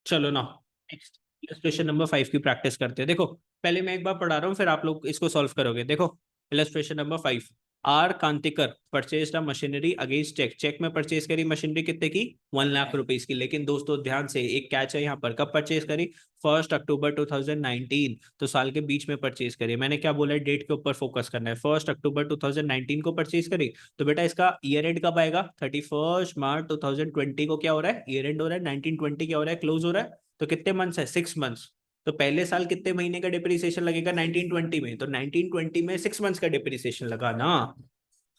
चलो ना, next illustration number 5 की प्रैक्टिस करते हैं। देखो, पहले मैं एक बार पढ़ा रहा हूँ, फिर आप लोग इसको सॉल्व करोगे। देखो, illustration number 5। R Kantikar purchase the machinery against cheque. Cheque में परचेज करी मशीनरी कितने की? 1 लाख रुपीज की। लेकिन दोस्तों ध्यान से, एक कैच है यहाँ पर। कब परचेज करी? 1 अक्टूबर 2019। तो साल के बीच में परचेज करी। मैंने क्या बोला है? डेट के ऊपर फोकस करना है। 1 अक्टूबर 2019 को परचेज करी, तो बेटा इसका ईयर एंड कब आएगा? 31 मार्च 2020 को क्या हो रहा है? ईयर एंड हो रहा है। 1920 क्या हो रहा है? क्लोज हो रहा है। तो कितने मंथ्स है? 6 मंथ्स। तो पहले साल कितने महीने का डिप्रिसिएशन लगेगा? 1920 में। तो 1920 में 6 मंथ्स का डिप्रिसिएशन लगा ना।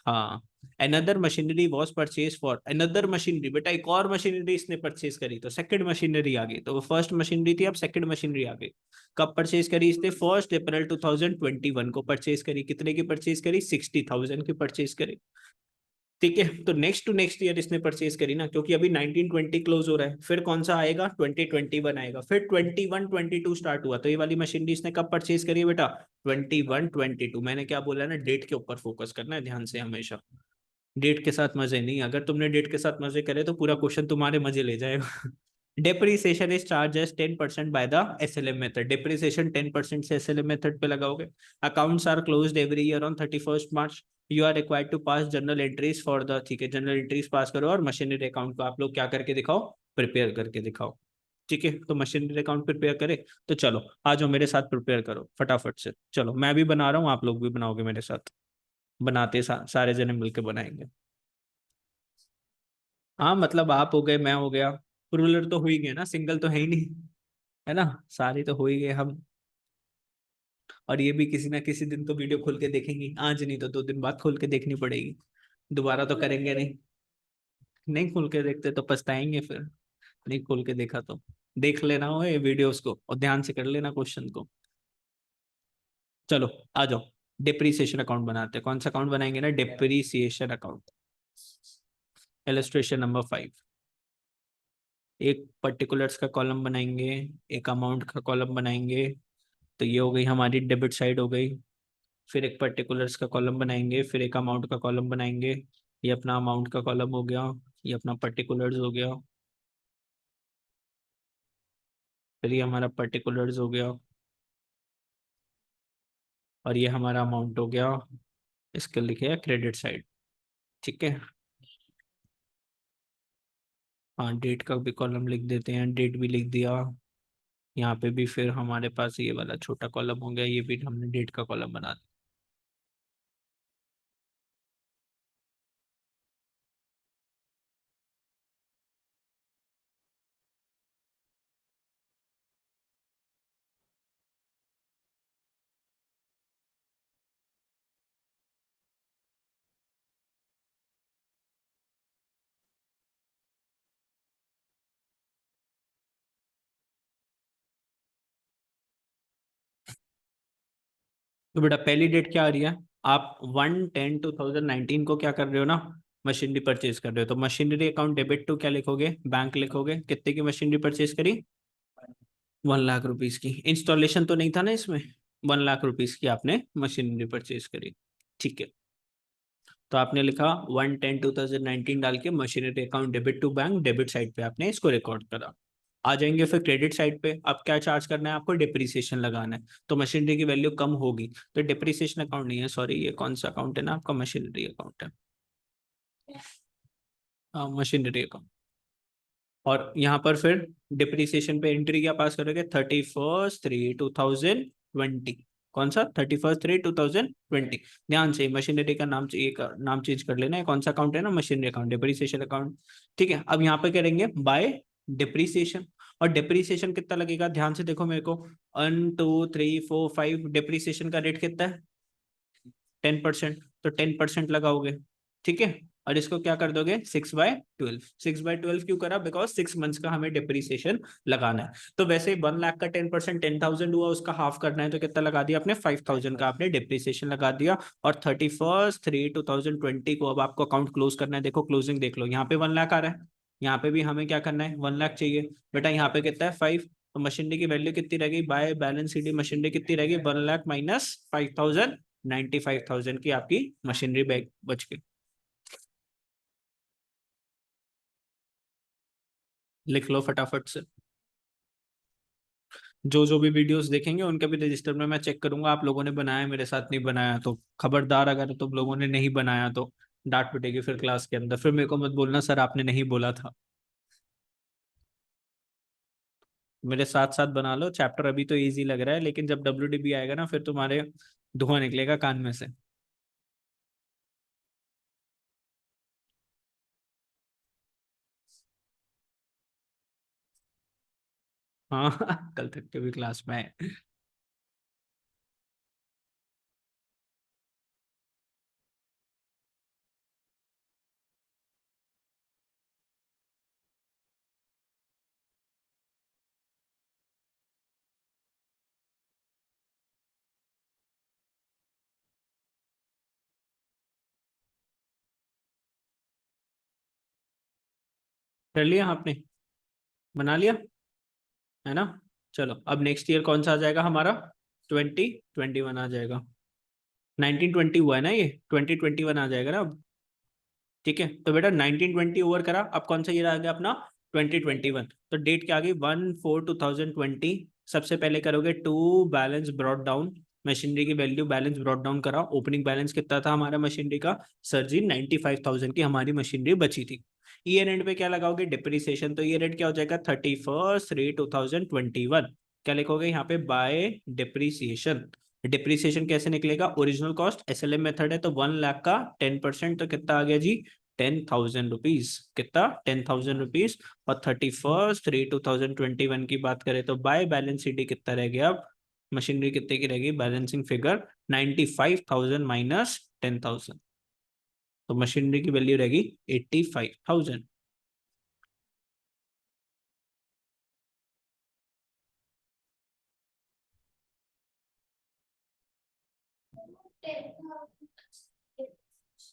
हाँ। Another machinery was purchase for. Another machinery, बेटा एक और मशीनरी इसने परचेज करी, तो सेकंड मशीनरी आ गई। तो वो फर्स्ट मशीनरी थी, अब सेकंड मशीनरी आ गई। कब परचेज करी इसने? 1 अप्रैल 2021 को परचेज करी। कितने की परचेज करी? 60,000 की परचेज करी। ठीक है, तो नेक्स्ट टू नेक्स्ट ईयर इसने परचेज करी ना, क्योंकि अभी 1920 क्लोज हो रहा है। फिर कौन सा आएगा? 2021 आएगा। फिर 21-22 स्टार्ट हुआ। तो ये वाली मशीनरी इसने कब परचेज करी है बेटा? 21-22। मैंने क्या बोला ना, डेट के ऊपर फोकस करना है ध्यान से हमेशा। डेट के साथ मजे नहीं। अगर तुमने डेट के साथ मजे करे तो पूरा क्वेश्चन तुम्हारे मजे ले जाएगा। Depreciation is charge as 10% by the SLM method. Depreciation 10% से एसएलएम मेथड पे लगाओगे। Accounts are closed every year on 31 March. You are required to pass journal entries for the, ठीक है, जर्नल एंट्रीज पास करो और मशीनरी अकाउंट को आप लोग क्या करके दिखाओ? प्रिपेयर करके दिखाओ। ठीक है, तो मशीनरी अकाउंट प्रिपेयर करे। तो चलो आ जाओ मेरे साथ, प्रिपेयर करो फटाफट से। चलो मैं भी बना रहा हूँ, आप लोग भी बनाओगे मेरे साथ। बनाते सारे जने मिलकर बनाएंगे। हाँ मतलब आप हो गए, मैं हो गया, प्लूरल तो हो ही गए ना, सिंगल तो है ही नहीं। है ना? सारे तो हो ही गए हम। और ये भी किसी ना किसी दिन तो वीडियो खोल के देखेंगे, आज नहीं तो 2 दिन बाद खोल के देखनी पड़ेगी। दोबारा तो करेंगे नहीं। नहीं खोल के देखते तो पछताएंगे फिर। नहीं खोल के देखा तो देख लेना हो ये वीडियोस को, और ध्यान से कर लेना क्वेश्चन को। चलो आ जाओ, डिप्रिसिएशन अकाउंट बनाते हैं। कौन सा अकाउंट बनाएंगे ना? Depreciation account. Illustration number 5। एक पर्टिकुलर्स का कॉलम बनाएंगे, एक अमाउंट का कॉलम बनाएंगे। तो ये हो गई हमारी डेबिट साइड हो गई। फिर एक पर्टिकुलर्स का कॉलम बनाएंगे, फिर एक अमाउंट का कॉलम बनाएंगे। ये अपना अमाउंट का कॉलम हो गया, ये अपना पर्टिकुलर्स हो गया, फिर ये हमारा पर्टिकुलर्स हो गया, और ये हमारा अमाउंट हो गया। इसके लिखे है क्रेडिट साइड। ठीक है। हाँ, डेट का भी कॉलम लिख देते हैं, डेट भी लिख दिया। यहाँ पे भी फिर हमारे पास ये वाला छोटा कॉलम हो गया, ये भी हमने डेट का कॉलम बना दिया। तो बेटा पहली डेट क्या आ रही है? आप 1/10/2019 को क्या कर रहे हो ना? मशीनरी परचेज कर रहे हो। तो मशीनरी अकाउंट डेबिट टू क्या लिखोगे? बैंक लिखोगे। कितने की मशीनरी परचेज करी? 1 लाख रुपीज की। इंस्टॉलेशन तो नहीं था ना इसमें? 1 लाख रुपीज की आपने मशीनरी परचेज करी। ठीक है, तो आपने लिखा 1/10/2019 डाल के machinery account debit to bank, debit side पे आपने इसको रिकॉर्ड करा। आ जाएंगे फिर क्रेडिट साइड पे। अब क्या चार्ज करना है आपको? डिप्रिसिएशन लगाना है। तो मशीनरी की वैल्यू कम होगी, तो डिप्रिसिएशन अकाउंट नहीं है, सॉरी, ये कौन सा अकाउंट है ना आपका? मशीनरी अकाउंट है। हाँ, मशीनरी अकाउंट। और यहाँ पर फिर डिप्रिसिएशन पे एंट्री क्या पास करोगे? 31/3/2020। कौन सा? 31/3/2020। ध्यान से, मशीनरी का नाम चाहिए, का नाम चेंज कर लेना है। कौन सा अकाउंट है ना? Machinery account, depreciation account. ठीक है, अब यहाँ पे करेंगे बाय डिप्रिसिएशन। और डिप्रिसिएशन कितना लगेगा? ध्यान से देखो मेरे को। 1 2 3 4 5, डिप्रिसिएशन का रेट कितना है? 10%। तो 10% लगाओगे। ठीक है, और इसको क्या कर दोगे? 6/12। 6/12 क्यों करा? बिकॉज 6 मंथ्स का हमें डिप्रिसिएशन लगाना है। तो वैसे 1 लाख का 10%, 10,000 हुआ, उसका हाफ करना है, तो कितना लगा दिया आपने? 5,000 का आपने डिप्रिसिएशन लगा दिया। और 31/3/2020 को अब आपको अकाउंट क्लोज करना है। देखो क्लोजिंग देख लो, यहाँ पे 1 लाख आ रहा है, यहाँ पे भी हमें क्या करना है? 1 लाख चाहिए। बेटा यहाँ पे कितना है? 5। तो मशीनरी की वैल्यू कितनी रहेगी? बाय बैलेंस शीट मशीनरी कितनी रहेगी? 1 लाख माइनस 5,000, 95,000 की आपकी मशीनरी बैग बच गई। लिख लो फटाफट से। जो जो भी वीडियोस देखेंगे उनके भी रजिस्टर में मैं चेक करूंगा आप लोगों ने बनाया मेरे साथ नहीं बनाया तो। खबरदार अगर तुम लोगों ने नहीं बनाया तो डांट पिटेगी फिर क्लास के अंदर, फिर मेरे को मत बोलना सर आपने नहीं बोला था। मेरे साथ साथ बना लो चैप्टर, अभी तो इजी लग रहा है लेकिन जब WDB आएगा ना फिर तुम्हारे धुआं निकलेगा कान में से। हाँ कल तक के भी क्लास में है। कर लिया आपने, बना लिया है ना। चलो अब नेक्स्ट ईयर कौन सा आ जाएगा हमारा, 2021 आ जाएगा। 1920 हुआ है ना, ये 2021 आ जाएगा ना अब। ठीक है तो बेटा 1920 ओवर करा, अब कौन सा ईयर आ गया अपना 2021। तो डेट क्या आ गई 1/4/2020। सबसे पहले करोगे to balance brought down, machinery की वैल्यू बैलेंस ब्रॉट डाउन करा। ओपनिंग बैलेंस कितना था हमारा मशीनरी का, सर जी 95,000 की हमारी मशीनरी बची थी। ईयर एंड पे क्या लगाओगे डिप्रिसिएशन, तो ईयर एंड क्या हो जाएगा 31/3/2021। क्या लिखोगे यहाँ पे बाय डिप्रिसिएशन। डिप्रिसिएशन कैसे निकलेगा, ओरिजिनल कॉस्ट SLM मेथड है तो 1 लाख का 10%, तो कितना आ गया जी 10,000 रुपीज। कितना 10,000 रुपीज। और 31/3/2021 की बात करें तो बाय बैलेंस शीट कितना रह गया अब, मशीनरी कितने की रहेगी बैलेंसिंग फिगर 95,000 माइनस 10,000, तो मशीनरी की वैल्यू रहेगी 85,000।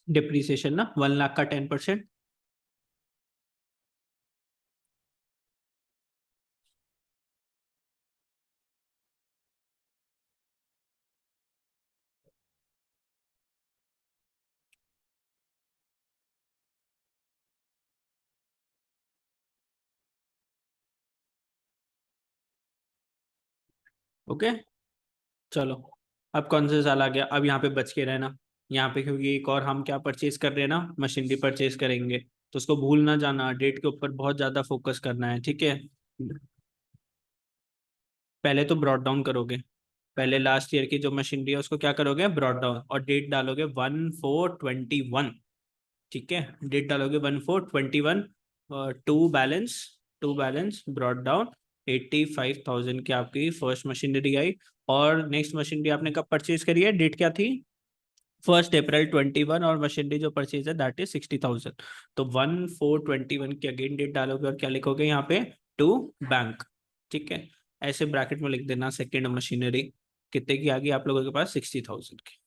डिप्रिसिएशन ना 1 लाख का 10%। ओके चलो अब कौन सा साल आ गया, अब यहाँ पे बच के रहना यहाँ पे, क्योंकि एक और हम क्या परचेज कर रहे हैं ना, मशीनरी परचेज करेंगे तो उसको भूल ना जाना, डेट के ऊपर बहुत ज्यादा फोकस करना है ठीक है। पहले तो ब्रॉट डाउन करोगे, पहले लास्ट ईयर की जो मशीनरी है उसको क्या करोगे ब्रॉट डाउन, और डेट डालोगे 1/4/21। ठीक है डेट डालोगे 1/4/21। टू बैलेंस ब्रॉट डाउन 85,000 की आपकी फर्स्ट मशीनरी आई। और नेक्स्ट मशीनरी आपने कब परचेज करी है, डेट क्या थी 1 अप्रैल 2021, और मशीनरी जो परचेज है दैट इज 60,000। तो 1/4/21 की अगेन डेट डालोगे और क्या लिखोगे यहाँ पे टू बैंक। ठीक है ऐसे ब्रैकेट में लिख देना सेकेंड मशीनरी कितने की आ गई आप लोगों के पास 60,000 की।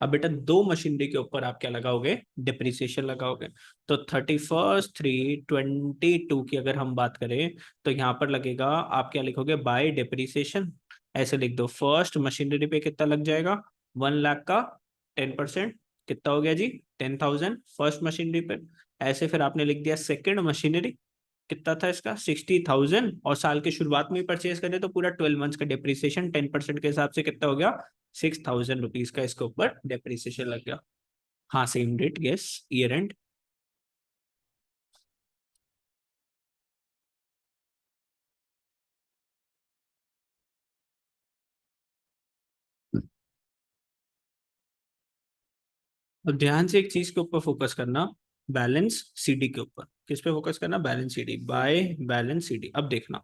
अब बेटा दो मशीनरी के ऊपर आप क्या लगाओगे डिप्रिसिएशन लगाओगे। तो 31/3/22 की अगर हम बात करें तो यहाँ पर लगेगा, आप क्या लिखोगे बाय डिप्रिसिएशन। ऐसे लिख दो फर्स्ट मशीनरी पे कितना लग जाएगा 1 लाख का 10%, कितना हो गया जी 10,000 फर्स्ट मशीनरी पे। ऐसे फिर आपने लिख दिया सेकेंड मशीनरी, कितना था इसका 60,000, और साल के शुरुआत में परचेज करें तो पूरा 12 मंथ्स का डिप्रिसिएशन 10% के हिसाब से कितना हो गया 6,000 रुपीज का इसके ऊपर डिप्रिसिएशन लग गया। हाँ same date yes year end. अब ध्यान से एक चीज के ऊपर फोकस करना, बैलेंस सीडी के ऊपर, किस पे फोकस करना balance CD by balance CD. अब देखना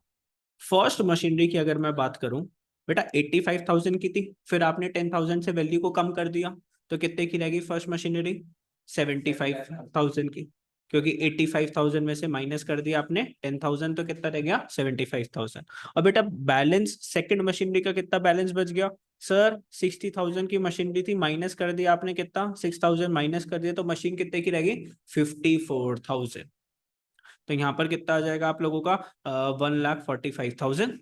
फर्स्ट मशीनरी की अगर मैं बात करूं बेटा 85,000 की थी, फिर आपने 10,000 से वैल्यू को कम कर दिया तो कितने की रहेगी फर्स्ट मशीनरी 75,000 की, क्योंकि 85,000 में से माइनस कर दिया आपने 10,000 तो कितना रह गया 75,000। और बेटा बैलेंस सेकंड मशीनरी का कितना बैलेंस बच गया सर 60,000 की मशीनरी थी, माइनस कर दिया आपने कितना 6,000 माइनस कर दिया तो मशीन कितने की रहेगी 54,000। तो यहाँ पर कितना आ जाएगा आप लोगों का 1,45,000।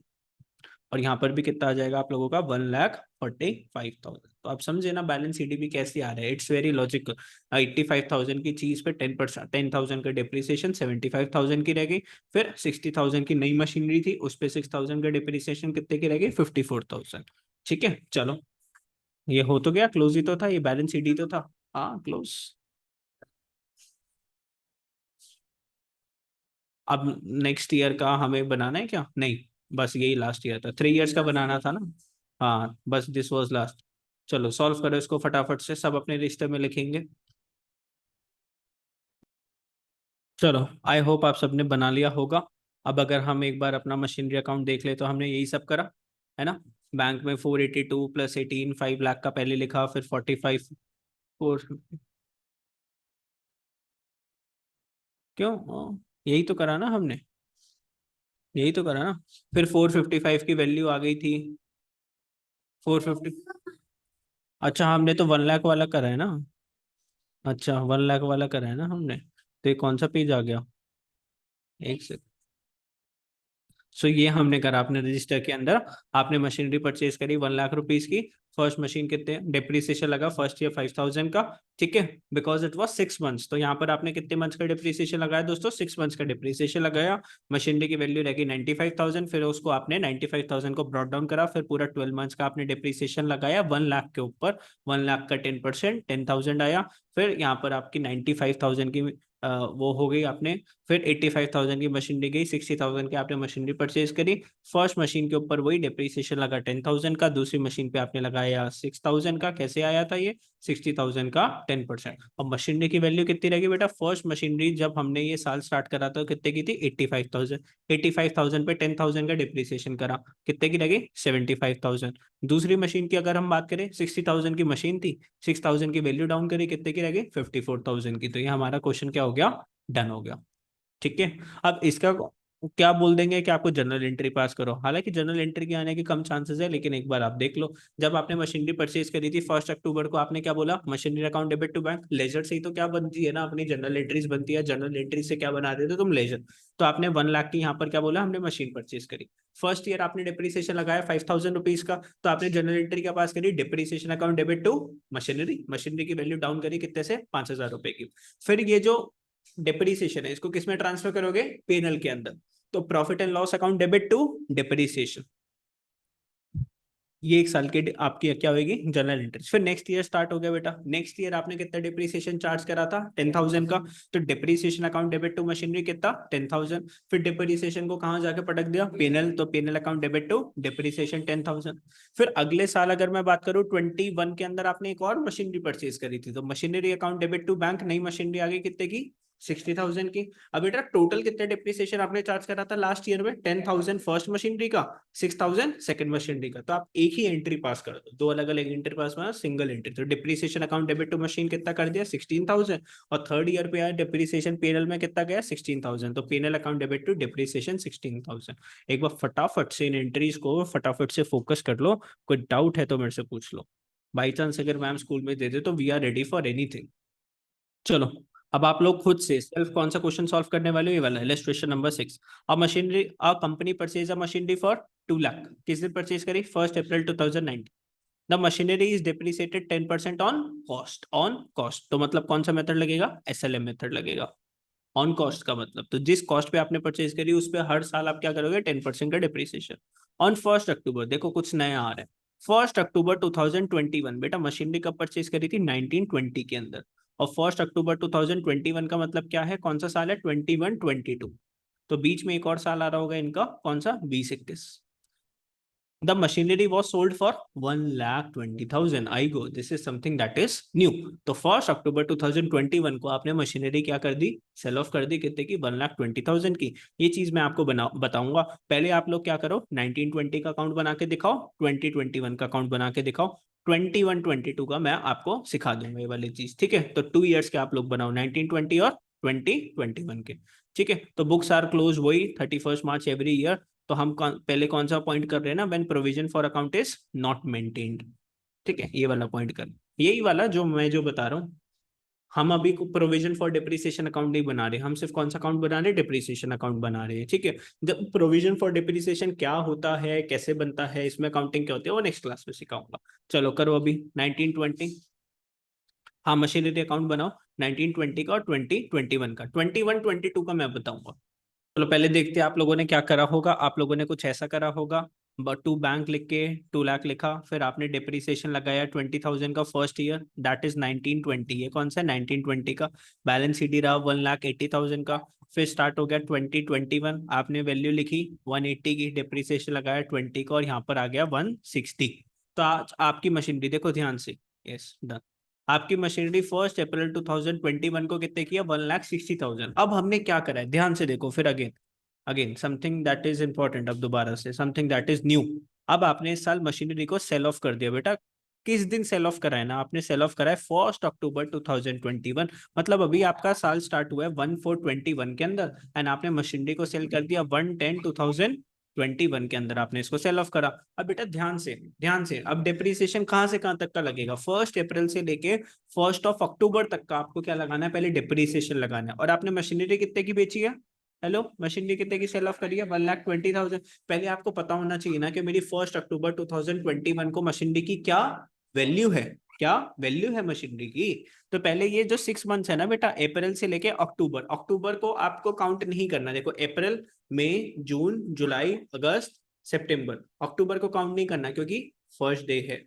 और यहाँ पर भी कितना आ जाएगा आप लोगों का 1,45,000। तो आप समझे ना बैलेंस ईडीपी कैसे आ रहा है, इट्स वेरी लॉजिकल। 85,000 की चीज पे 10%, 10,000 का डिप्रिसिएशन 75,000 की रह गई। फिर 60,000 की नई मशीनरी थी, उस पे 6,000 का डिप्रिसिएशन कितने की रह गई, 54,000। ठीक है चलो, ये हो तो गया, क्लोज ही तो था, ये बैलेंस शीट ही तो था। हाँ क्लोज। अब नेक्स्ट ईयर का हमें बनाना है क्या, नहीं बस यही लास्ट ईयर था, 3 इयर्स का बनाना था ना। हाँ बस दिस वाज लास्ट। चलो सॉल्व करो इसको फटाफट से, सब अपने रजिस्टर में लिखेंगे। चलो आई होप आप सबने बना लिया होगा। अब अगर हम एक बार अपना मशीनरी अकाउंट देख ले तो हमने यही सब करा है ना। बैंक में 482 प्लस 18, 5 लाख का पहले लिखा, फिर 45 फोर। क्यों यही तो करा ना हमने, यही तो करा ना। फिर 455 की वैल्यू आ गई थी। 450। अच्छा हमने तो 1 लाख वाला करा है ना। अच्छा 1 लाख वाला करा है ना हमने, तो ये कौन सा पेज आ गया, एक से। सो ये हमने करा अपने रजिस्टर के अंदर। आपने मशीनरी परचेज करी 1 लाख रुपीज की। फर्स्ट मशीन कितने डिप्रिसिएशन लगा फर्स्ट ईयर 5,000 का। ठीक है, बिकॉज इट वाज 6 मंथ्स, तो यहाँ पर आपने कितने मंथ्स का डिप्रिसिएशन लगाया दोस्तों, 6 मंथ्स का डिप्रिसिएशन लगाया। मशीनरी की वैल्यू रहेगी 95,000, फिर उसको आपने 95,000 को ब्रॉट डाउन करा, फिर पूरा 12 मंथ्स का आपने डिप्रिसिएशन लगाया 1 लाख के ऊपर। 1 लाख का 10%, 10,000 आया। फिर यहाँ पर आपकी 95,000 की वो हो गई आपने। फिर 85,000 की मशीनरी गई, 60,000 की आपने मशीनरी परचेज करी। फर्स्ट मशीन के ऊपर वही डिप्रिसिएशन लगा 10,000 का, दूसरी मशीन पे आपने लगाया 6,000 का। कैसे आया था ये, 60,000 का 10%। अब मशीनरी की वैल्यू कितनी रहेगी बेटा, फर्स्ट मशीनरी जब हमने ये साल स्टार्ट करा था कितने की थी, 85,000। 85,000 पे 10,000 का डिप्रिसिएशन करा, कितने की रहेगी, 75,000। दूसरी मशीन की अगर हम बात करें, 60,000 की मशीन थी, 6,000 की वैल्यू डाउन करी, कितने की रहेगी, 54,000 की। तो ये हमारा क्वेश्चन क्या हो गया, डन हो गया। ठीक है। अब इसका क्या बोल देंगे कि आपको जनरल एंट्री पास करो, हालांकि जनरल एंट्री के आने के कम चांसेस है, लेकिन एक बार आप देख लो। जब आपने मशीनरी परचेज करी थी 1 अक्टूबर को, आपने क्या बोला, machinery account debit to bank, ledger से ही तो क्या बनती है ना, अपनी जनरल एंट्रीज बनती है, जनरल एंट्री से क्या बना देते हो तुम, लेजर। तो आपने 1 लाख की यहाँ पर क्या बोला, हमने मशीन परचेज करी। फर्स्ट ईयर आपने डिप्रिसिएशन लगाया 5,000 रुपीज का, तो आपने जनरल एंट्री क्या पास करी, depreciation account debit to machinery, machinery की वैल्यू डाउन करी कितने से, 5,000 रुपए की। फिर ये जो डिप्रिसिएशन है इसको किस में ट्रांसफर करोगे, पेनल के अंदर। तो profit and loss account debit to depreciation, ये एक साल के आपकी क्या होगी, जनरल एंट्री। फिर नेक्स्ट ईयर स्टार्ट हो गया बेटा, नेक्स्ट ईयर आपने कितना डिप्रिसिएशन चार्ज करा था, 10,000 का। तो depreciation account debit to machinery कितना, 10,000। फिर डिप्रिसिएशन को कहाँ जाके पटक दिया, पेनल, तो PnL account debit to depreciation 10,000। फिर अगले साल अगर मैं बात करूँ 21 के अंदर आपने एक और मशीनरी परचेज करी थी, तो machinery account debit to bank, नई मशीनरी आ गई कितने की, 60,000 की। अब बेटा टोटल कितने डिप्रिसिएशन आपने चार्ज करा था लास्ट ईयर में, 10,000 फर्स्ट मशीनरी का, 6,000 सेकंड मशीनरी का। तो आप एक ही एंट्री पास कर दो, दो अलग अलग एंट्री पास में सिंगल एंट्री। तो depreciation account debit to machine कितना कर दिया, 16,000। और थर्ड ईयर पे आया डिप्रिसिएशन पेनल में कितना गया, 16,000। तो PnL account debit to depreciation 16,000। एक बार फटाफट से इन एंट्रीज को फटाफट से फोकस कर लो, कोई डाउट है तो मेरे से पूछ लो। बाई चांस अगर मैम स्कूल में दे दे तो we are ready for anything. चलो, अब आप लोग खुद से सेल्फ कौन सा क्वेश्चन सॉल्व करने वाले हो, ये वाला illustration number 6। A machinery, a company purchase a machinery for 2 lakh, किस दिन परचेज करी, 1 अप्रैल 2019। The machinery is depreciated 10% on cost, on cost तो मतलब कौन सा मेथड लगेगा, एसएलएम मेथड लगेगा। ऑन कॉस्ट का मतलब तो जिस कॉस्ट पे आपने परचेज करी उस पे हर साल आप क्या करोगे, 10% का डिप्रिसिएशन। ऑन 1 अक्टूबर, देखो कुछ नया आ रहा है। 1 अक्टूबर 2021, बेटा मशीनरी कब परचेज करी थी, 1920 के अंदर। और 1 अक्टूबर 2021 का मतलब क्या है, कौन सा साल है, 21-22। तो बीच में एक और साल आ रहा होगा इनका, कौन सा, 2021। The machinery was sold for 1,20,000। I go, this is something that is new. तो 1 अक्टूबर 2021 को आपने मशीनरी क्या कर दी, सेल ऑफ कर दी, कितने की, 1,20,000 की। ये चीज मैं आपको बताऊंगा। पहले आप लोग क्या करो, 1920 का अकाउंट बना के दिखाओ, 2021 का अकाउंट बना के दिखाओ, 21-22 का मैं आपको सिखा दूंगा ये वाली चीज। ठीक है, तो 2 इयर्स के आप लोग बनाओ, 1920 और 2021 के। ठीक है, तो बुक्स आर क्लोज वही 31 मार्च एवरी ईयर। तो हम पहले कौन सा पॉइंट कर रहे हैं ना, when provision for account is not maintained. ठीक है, ये वाला पॉइंट कर, यही वाला जो मैं जो बता रहा हूँ। हम अभी प्रोविजन फॉर डिप्रिसिएशन अकाउंट नहीं बना रहे, हम सिर्फ कौन सा अकाउंट बना रहे हैं, डिप्रिसिएशन अकाउंट बना रहे हैं, ठीक है। जब प्रोविजन फॉर डिप्रिसिएशन क्या होता है, कैसे बनता है, इसमें अकाउंटिंग क्या होती है, वो नेक्स्ट क्लास में सिखाऊंगा। चलो करो अभी 1920। हाँ मशीनरी अकाउंट बनाओ 1920 का और 2021 का, 21-22 का मैं बताऊंगा। चलो पहले देखते हैं आप लोगों ने क्या करा होगा। आप लोगों ने कुछ ऐसा करा होगा, टू बैंक लिख के 2 लाख लिखा, फिर आपने डिप्रिसिएशन लगाया 20,000 का फर्स्ट ईयर, दैट इज 1920। ये कौन सा 1920 का। बैलेंस शीट रहा 1,80,000 का। फिर स्टार्ट हो गया 2021, आपने वैल्यू लिखी 180 की, डिप्रिसिएशन लगाया 20 का और यहाँ पर आ गया 160। तो आज आपकी मशीनरी देखो ध्यान से, यस डन। आपकी मशीनरी 1 अप्रैल 2021 को कितने किया, 1,60,000। अब हमने क्या करा है ध्यान से देखो, फिर again again something that is important, अब दोबारा से समथिंग दैट इज न्यू। अब आपने इस साल मशीनरी को सेल ऑफ कर दिया बेटा। किस दिन सेल ऑफ करा है ना, आपने सेल ऑफ करा है 1 अक्टूबर 2021। मतलब अभी आपका साल स्टार्ट हुआ है 1/4/21 के अंदर, एंड आपने मशीनरी को सेल कर दिया 1/10/2021 के अंदर, आपने इसको सेल ऑफ करा। अब बेटा ध्यान से अब डिप्रिसिएशन कहाँ से कहाँ तक का लगेगा, 1 अप्रैल से लेके 1 अक्टूबर तक का आपको क्या लगाना है, पहले डिप्रिसिएशन लगाना है। और आपने मशीनरी कितने की बेची है, हेलो मशीनरी कितने की सेल ऑफ करी है, 1,20,000। पहले आपको पता होना चाहिए ना कि मेरी 1 अक्टूबर 2021 को मशीनरी की क्या वैल्यू है, क्या वैल्यू है मशीनरी की। तो पहले ये जो 6 मंथ्स है ना बेटा, अप्रैल से लेके अक्टूबर, अक्टूबर को आपको काउंट नहीं करना। देखो अप्रैल, मई, जून, जुलाई, अगस्त, सितंबर, अक्टूबर को काउंट नहीं करना क्योंकि फर्स्ट डे है।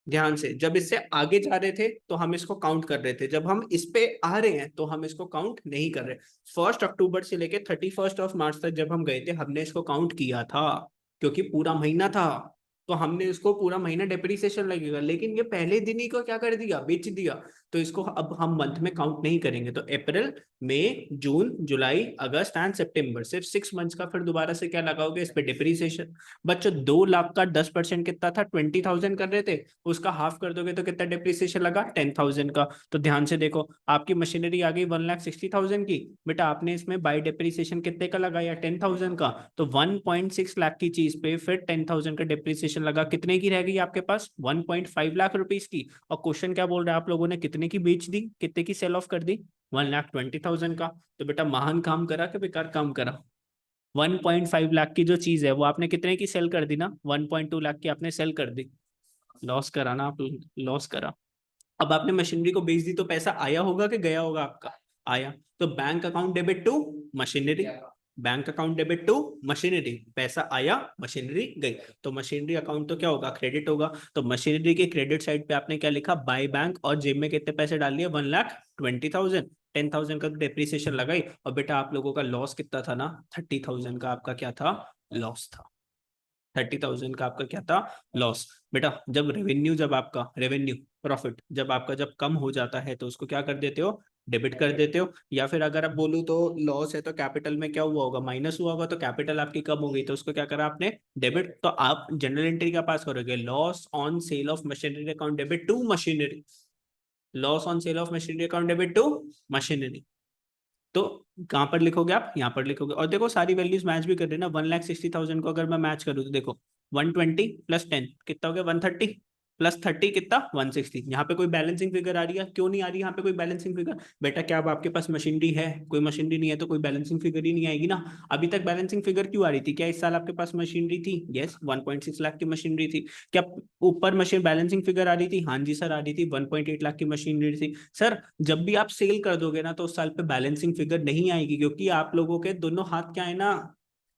ध्यान से, जब इससे आगे जा रहे थे तो हम इसको काउंट कर रहे थे, जब हम इस पे आ रहे हैं तो हम इसको काउंट नहीं कर रहे। 1 अक्टूबर से लेके 31 मार्च तक जब हम गए थे, हमने इसको काउंट किया था क्योंकि पूरा महीना था, तो हमने इसको पूरा महीना डिप्रिसिएशन लगेगा। लेकिन ये पहले दिन ही को क्या कर दिया, बेच दिया, तो इसको अब हम मंथ में काउंट नहीं करेंगे। तो अप्रैल, मई, जून, जुलाई, अगस्त एंड सितंबर, सिर्फ 6 मंथ्स का फिर दोबारा से क्या लगाओगे इस पे, डिप्रिसिएशन। बच्चों 2 लाख का 10% कितना था, 20,000 कर रहे थे, उसका हाफ कर दोगे तो कितना डिप्रिसिएशन लगा, 10,000 का। तो ध्यान से देखो, आपकी मशीनरी आ गई 1,60,000 की, बेटा आपने इसमें बाय डिप्रिसिएशन कितने का लगाया, 10,000 का। तो 1.6 लाख की चीज पे फिर 10,000 का डिप्रिसिएशन लगा, कितने की रह गई आपके पास, 1.5 लाख रुपीज की। और क्वेश्चन क्या बोल रहा है, आप लोगों ने कितने की बेच दी, कितने की सेल ऑफ कर दी, 1,20,000 का। तो बेटा महान काम करा कि बेकार काम करा, 1.5 लाख की जो चीज है वो आपने कितने की सेल कर दी ना, 1.2 लाख की आपने सेल कर दी। लॉस करा ना आप, लॉस करा। अब आपने मशीनरी को बेच दी तो पैसा आया होगा कि गया होगा आपका, आया। तो bank account debit to machinery, bank account debit to machinery, पैसा आया मशीनरी गई, तो मशीनरी अकाउंट तो क्या होगा, क्रेडिट होगा। तो मशीनरी के क्रेडिट साइड पे आपने क्या लिखा, बाय बैंक, और जेब में कितने पैसे डाल दिए, 1,20,000, 10,000 का डिप्रिसिएशन लगाई। और बेटा आप लोगों का लॉस कितना था ना, 30,000 का आपका क्या था, लॉस था। 30,000 का आपका क्या था, लॉस। बेटा जब रेवेन्यू, जब आपका रेवेन्यू, प्रॉफिट जब आपका जब कम हो जाता है तो उसको क्या कर देते हो, डेबिट कर देते हो। या फिर अगर आप बोलूँ तो लॉस है तो कैपिटल में क्या हुआ होगा, माइनस हुआ होगा, तो कैपिटल आपकी कम हो गई तो उसको क्या करा आपने, डेबिट। तो आप जनरल एंट्री का पास करोगे, loss on sale of machinery account debit to machinery, loss on sale of machinery account debit to machinery. तो कहां पर लिखोगे आप, यहाँ पर लिखोगे। और देखो सारी वैल्यूज मैच भी कर रहे हैं ना, 1,60,000 को अगर मैं मैच करूँ तो देखो 120 + 10 कितना हो गया, 130 + 30 कितना, 160। यहाँ पे कोई बैलेंसिंग फिगर आ रही है, क्यों नहीं आ रही यहाँ पे कोई बैलेंसिंग फिगर, बेटा क्या अब आपके पास मशीनरी है, कोई मशीनरी नहीं है तो कोई बैलेंसिंग फिगर ही नहीं आएगी ना। अभी तक बैलेंसिंग फिगर क्यों आ रही थी, क्या इस साल आपके पास मशीनरी थी, यस 1.6 लाख की मशीनरी थी। क्या ऊपर मशीन बैलेंसिंग फिगर आ रही थी, हाँ जी सर आ रही थी, 1.8 लाख की मशीनरी थी। सर जब भी आप सेल कर दोगे ना तो उस साल पे बैलेंसिंग फिगर नहीं आएगी, क्योंकि आप लोगों के दोनों हाथ क्या है ना,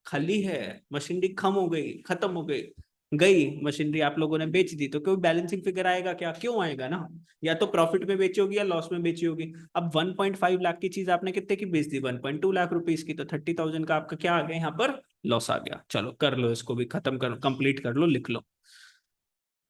खाली है, मशीनरी खत्म हो गई, खत्म हो गई, गई मशीनरी आप लोगों ने बेच दी, तो कोई बैलेंसिंग फिगर आएगा क्या, क्यों आएगा ना। या तो प्रॉफिट में बेची होगी या लॉस में बेची होगी। अब 1.5 लाख की चीज आपने कितने की बेच दी, 1.2 लाख रुपीज की, तो 30,000 का आपका क्या आ गया यहाँ पर, लॉस आ गया। चलो कर लो इसको भी, खत्म कर, कंप्लीट कर लो, लिख लो।